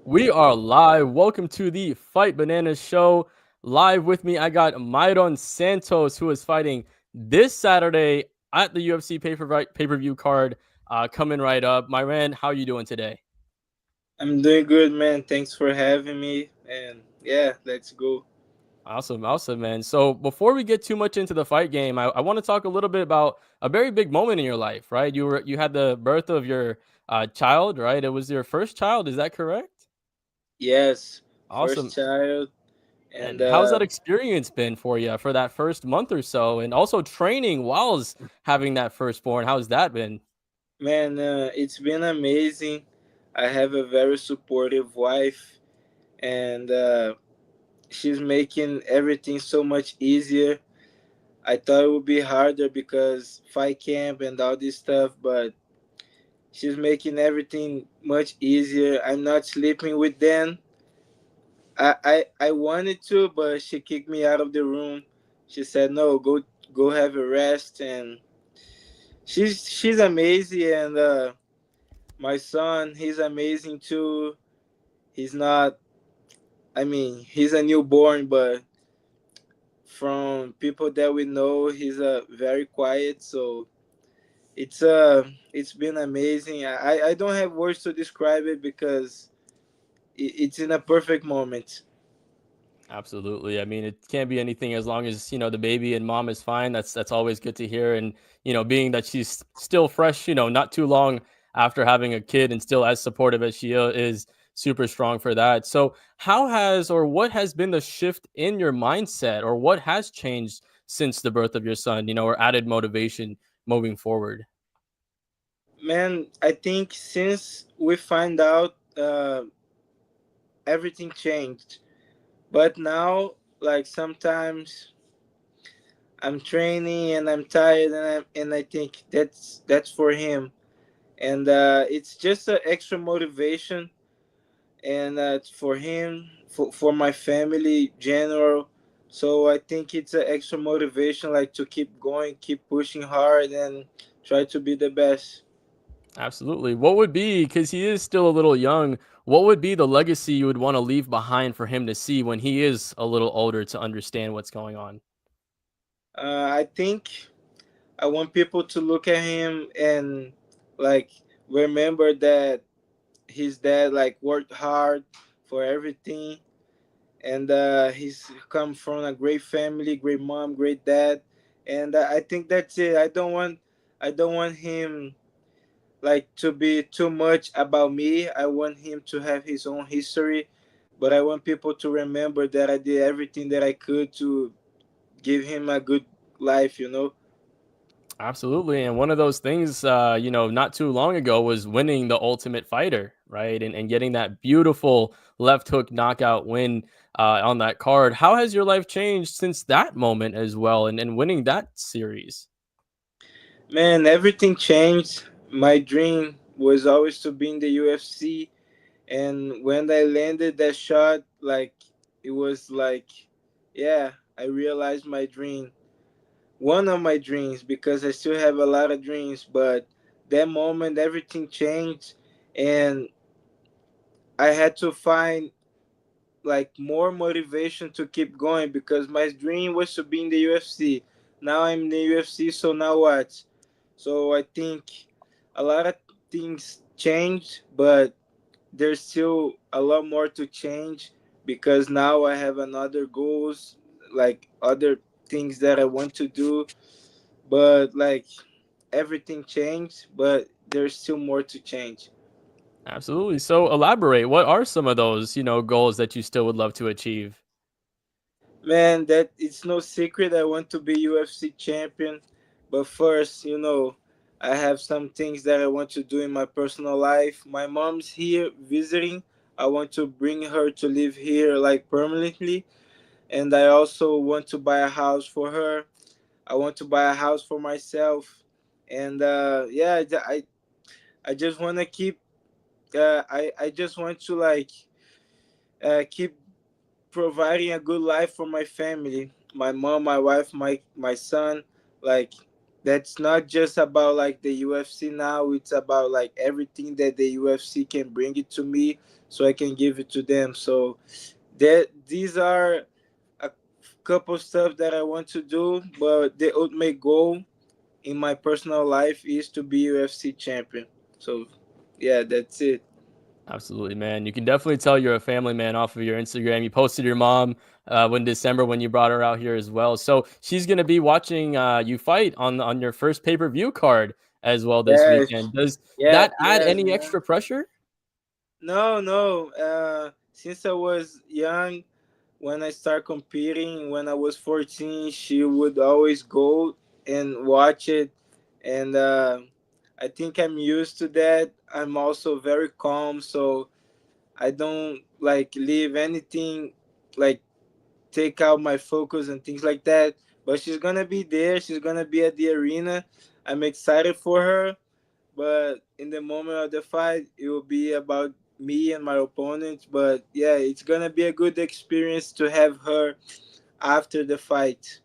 We are live. Welcome to the Fight Bananas show. Live with me, I got Mairon Santos, who is fighting this Saturday at the UFC pay-per-view card coming right up. My man, how you doing today? I'm doing good, man. Thanks for having me. And yeah, let's go. Awesome, awesome, man. So before we get too much into the fight game, I want to talk a little bit about a very big moment in your life, right? You had the birth of your child, right? It was your first child, is that correct? Yes, first Awesome. child. And And how's that experience been for you for that first month or so? And also training whilst having that firstborn, how's that been? man, it's been amazing. I have a very supportive wife, and she's making everything so much easier. I thought it would be harder because fight camp and all this stuff, but she's making everything much easier. I'm not sleeping with them. I wanted to, but she kicked me out of the room. She said, "No, go have a rest." And she's amazing. And my son, he's amazing too. He's not. I mean, he's a newborn, but from people that we know, he's very quiet. So it's been amazing. I don't have words to describe it because it's in a perfect moment. Absolutely. I mean, it can't be anything as long as, the baby and mom is fine. That's always good to hear. And, being that she's still fresh, not too long after having a kid and still as supportive as she is super strong for that. So, how has or what has been the shift in your mindset or what has changed since the birth of your son, or added motivation moving forward? Man, I think since we find out, everything changed. But now, like sometimes I'm training and I'm tired, and I think that's for him, and it's just an extra motivation, and for him, for my family general. So I think it's an extra motivation, like to keep going, keep pushing hard, and try to be the best. Absolutely. What would be, because he is still a little young, what would be the legacy you would want to leave behind for him to see when he is a little older to understand what's going on? I think I want people to look at him and like remember that his dad like worked hard for everything, and he's come from a great family, great mom, great dad, and I think that's it. I don't want him like to be too much about me. I want him to have his own history, but I want people to remember that I did everything that I could to give him a good life. Absolutely. And one of those things, not too long ago was winning the Ultimate Fighter, right? And getting that beautiful left hook knockout win on that card. How has your life changed since that moment as well and winning that series? Man, everything changed. My dream was always to be in the UFC, and when I landed that shot, like it was like, yeah, I realized my dream. One of my dreams, because I still have a lot of dreams, but that moment everything changed, and I had to find like more motivation to keep going because my dream was to be in the UFC. Now I'm in the UFC, so now what? So I think a lot of things changed, but there's still a lot more to change because now I have another goals, like other things that I want to do. But like everything changed, but there's still more to change. Absolutely. So elaborate. What are some of those, goals that you still would love to achieve? Man, that it's no secret I want to be UFC champion. But first, I have some things that I want to do in my personal life. My mom's here visiting. I want to bring her to live here like permanently. And I also want to buy a house for her. I want to buy a house for myself. And yeah, I just want to keep I just want to like keep providing a good life for my family, my mom, my wife, my son. Like that's not just about like the UFC now. It's about like everything that the UFC can bring it to me, so I can give it to them. So that these are a couple stuff that I want to do, but the ultimate goal in my personal life is to be UFC champion. So yeah, that's it. Absolutely, man. You can definitely tell you're a family man off of your Instagram. You posted your mom when December when you brought her out here as well. So she's gonna be watching you fight on your first pay per view card as well this Yes, weekend. Does yeah, that add yes, any man. extra pressure? No, no. Since I was young, when I started competing, when I was 14, she would always go and watch it, and I think I'm used to that. I'm also very calm, so I don't like leave anything like take out my focus and things like that. But she's gonna be there. She's gonna be at the arena. I'm excited for her. But in the moment of the fight, it will be about me and my opponent. But yeah, it's gonna be a good experience to have her after the fight.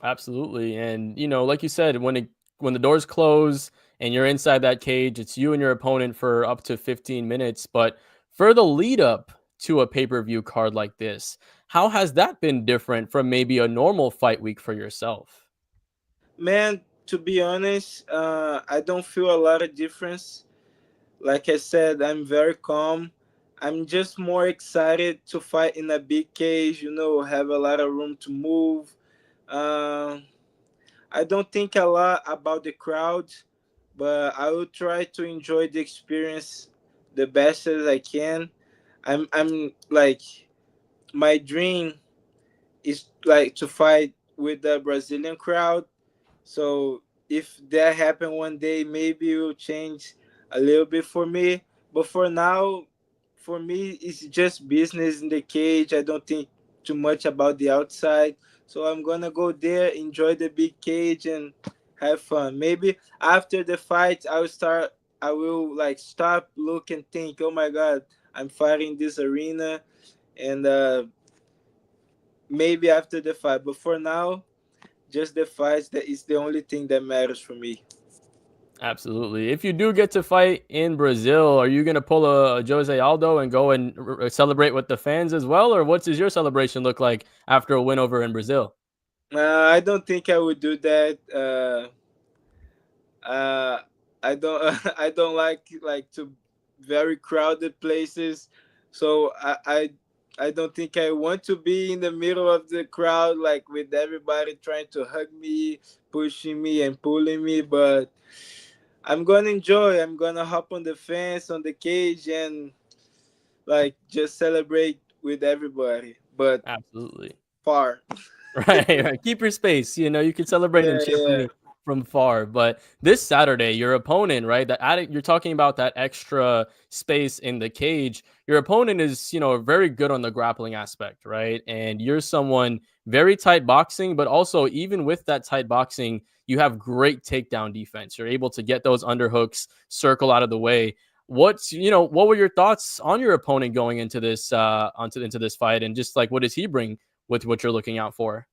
Absolutely. And like you said, when the doors close and you're inside that cage, it's you and your opponent for up to 15 minutes. But for the lead up to a pay-per-view card like this, how has that been different from maybe a normal fight week for yourself? Man, to be honest, I don't feel a lot of difference. Like I said, I'm very calm. I'm just more excited to fight in a big cage, have a lot of room to move. Uh, I don't think a lot about the crowd, but I will try to enjoy the experience the best as I can. I'm like, my dream is like to fight with the Brazilian crowd. So if that happen one day, maybe it will change a little bit for me. But for now, for me, it's just business in the cage. I don't think too much about the outside. So I'm gonna go there, enjoy the big cage, and have fun. Maybe after the fight, I'll start. I will like stop, look, and think. Oh my God, I'm fighting this arena, and maybe after the fight. But for now, just the fights that is the only thing that matters for me. Absolutely. If you do get to fight in Brazil, are you going to pull a Jose Aldo and go and celebrate with the fans as well? Or what does your celebration look like after a win over in Brazil? I don't think I would do that. Uh, I don't. I don't like to very crowded places, so I don't think I want to be in the middle of the crowd, like with everybody trying to hug me, pushing me, and pulling me. But I'm gonna enjoy. I'm gonna hop on the fence, on the cage, and like just celebrate with everybody, but Absolutely. far. Right, right. Keep your space. You can celebrate and Yeah, cheer yeah. from far. But this Saturday, your opponent, right? You're talking about that extra space in the cage. Your opponent is, very good on the grappling aspect, right? And you're someone very tight boxing, but also even with that tight boxing, you have great takedown defense. You're able to get those underhooks, circle out of the way. What were your thoughts on your opponent going into this into this fight, and just like what does he bring with what you're looking out for?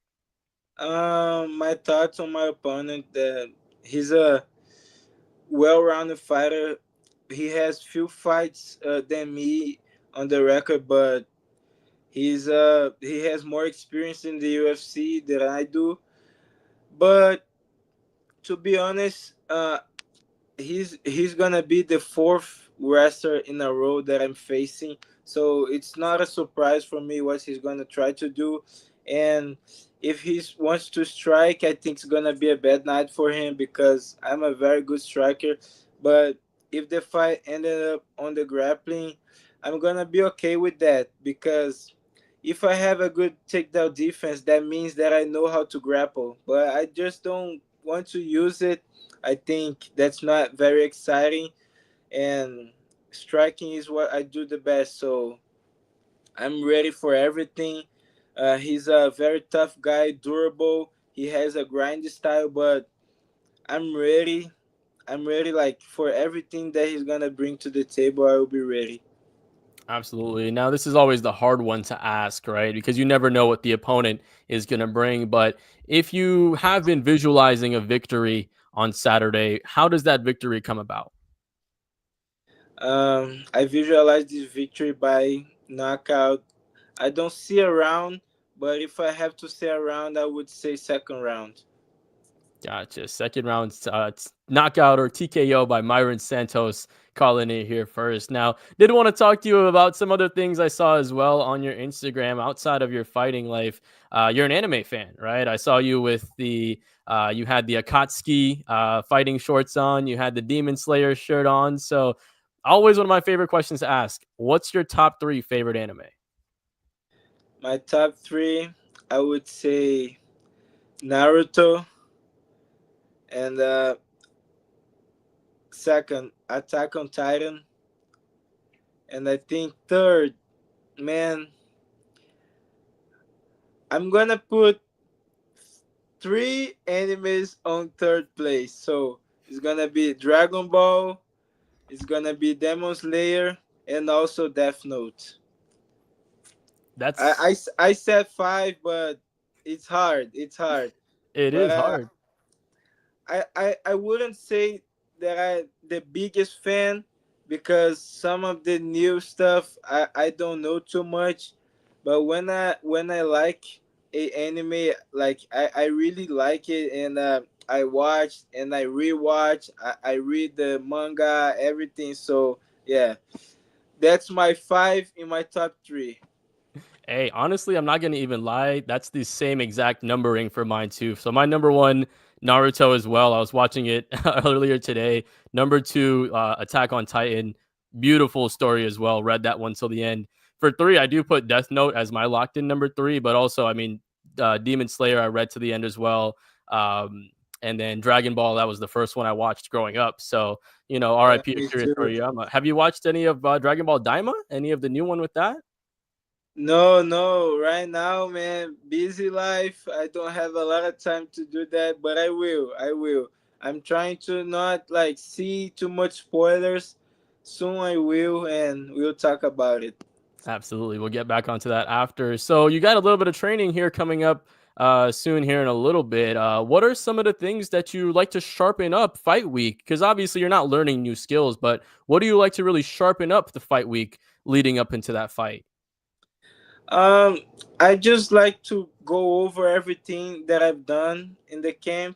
My thoughts on my opponent that he's a well-rounded fighter. He has few fights than me on the record, but he has more experience in the UFC than I do. But to be honest, he's gonna be the fourth wrestler in a row that I'm facing. So it's not a surprise for me what he's gonna try to do. And if he wants to strike, I think it's gonna be a bad night for him because I'm a very good striker. But if the fight ended up on the grappling, I'm gonna be okay with that because if I have a good takedown defense, that means that I know how to grapple. But I just don't want to use it. I think that's not very exciting, and striking is what I do the best. So I'm ready for everything. He's a very tough guy, durable. He has a grind style, but I'm ready. I'm ready, like for everything that he's gonna bring to the table. I will be ready. Absolutely. Now, this is always the hard one to ask, right? Because you never know what the opponent is going to bring. But if you have been visualizing a victory on Saturday, how does that victory come about? I visualize this victory by knockout. I don't see a round, but if I have to say a round, I would say second round. Gotcha. Second round knockout or TKO by Mairon Santos calling it here first. Now, did want to talk to you about some other things I saw as well on your Instagram outside of your fighting life. You're an anime fan, right? I saw you with you had the Akatsuki fighting shorts on, you had the Demon Slayer shirt on. So, always one of my favorite questions to ask. What's your top three favorite anime? My top three, I would say Naruto, and second, Attack on Titan, and I think third, man, I'm gonna put three animes on third place. So it's gonna be Dragon Ball, it's gonna be Demon Slayer, and also Death Note. That's I said five, but it's hard. It's hard. it But is hard. I wouldn't say that I the biggest fan because some of the new stuff I don't know too much. But when I like a anime, like I really like it, and I watch and I rewatch. I read the manga, everything. So yeah, that's my five in my top three. Hey, honestly, I'm not gonna even lie. That's the same exact numbering for mine too. So my number one, Naruto as well. I was watching it earlier today. Number two, Attack on Titan. Beautiful story as well. Read that one till the end. For three, I do put Death Note as my locked in number three, but also, I mean, Demon Slayer I read to the end as well. And then Dragon Ball, that was the first one I watched growing up. So, Yeah, RIP me Akira too. Toriyama. Have you watched any of Dragon Ball Daima? Any of the new one with that? No, no, right now, man, busy life. I don't have a lot of time to do that, but I will. I will. I'm trying to not like see too much spoilers. Soon I will, and we'll talk about it. Absolutely. We'll get back onto that after. So you got a little bit of training here coming up soon here in a little bit. What are some of the things that you like to sharpen up fight week? Because obviously you're not learning new skills, but what do you like to really sharpen up the fight week leading up into that fight? Um, I just like to go over everything that I've done in the camp,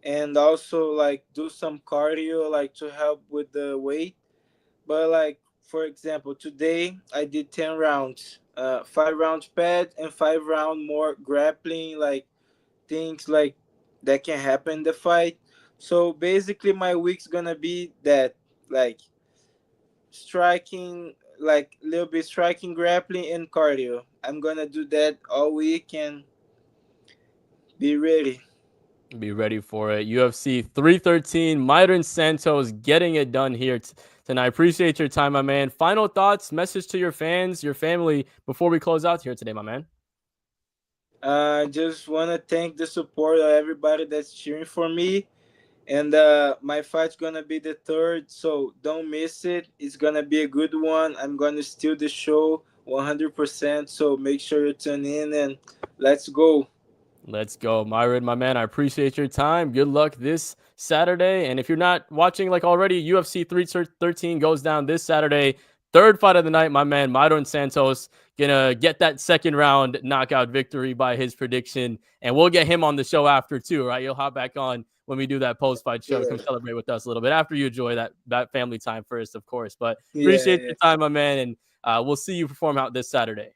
and also like do some cardio, like to help with the weight. But like for example, today I did 10 rounds, 5 rounds pad and 5 round more grappling, like things like that can happen in the fight. So basically, my week's gonna be that, like striking, like little bit striking, grappling, and cardio. I'm gonna do that all week and be ready. Be ready for it. UFC 313, Mairon Santos getting it done here tonight. Appreciate your time, my man. Final thoughts, message to your fans, your family before we close out here today, my man. Just wanna thank the support of everybody that's cheering for me. And my fight's gonna be the third, so don't miss it. It's gonna be a good one. I'm gonna steal the show 100%. So make sure you tune in and let's go. Let's go, Myron, my man. I appreciate your time. Good luck this Saturday. And if you're not watching like already, UFC 313 goes down this Saturday. Third fight of the night, my man, Mairon Santos, gonna get that second round knockout victory by his prediction. And we'll get him on the show after too, right? You'll hop back on when we do that post-fight show to come Yeah, celebrate with us a little bit after you enjoy that family time first, of course. But yeah, appreciate yeah. your time, my man, and we'll see you perform out this Saturday.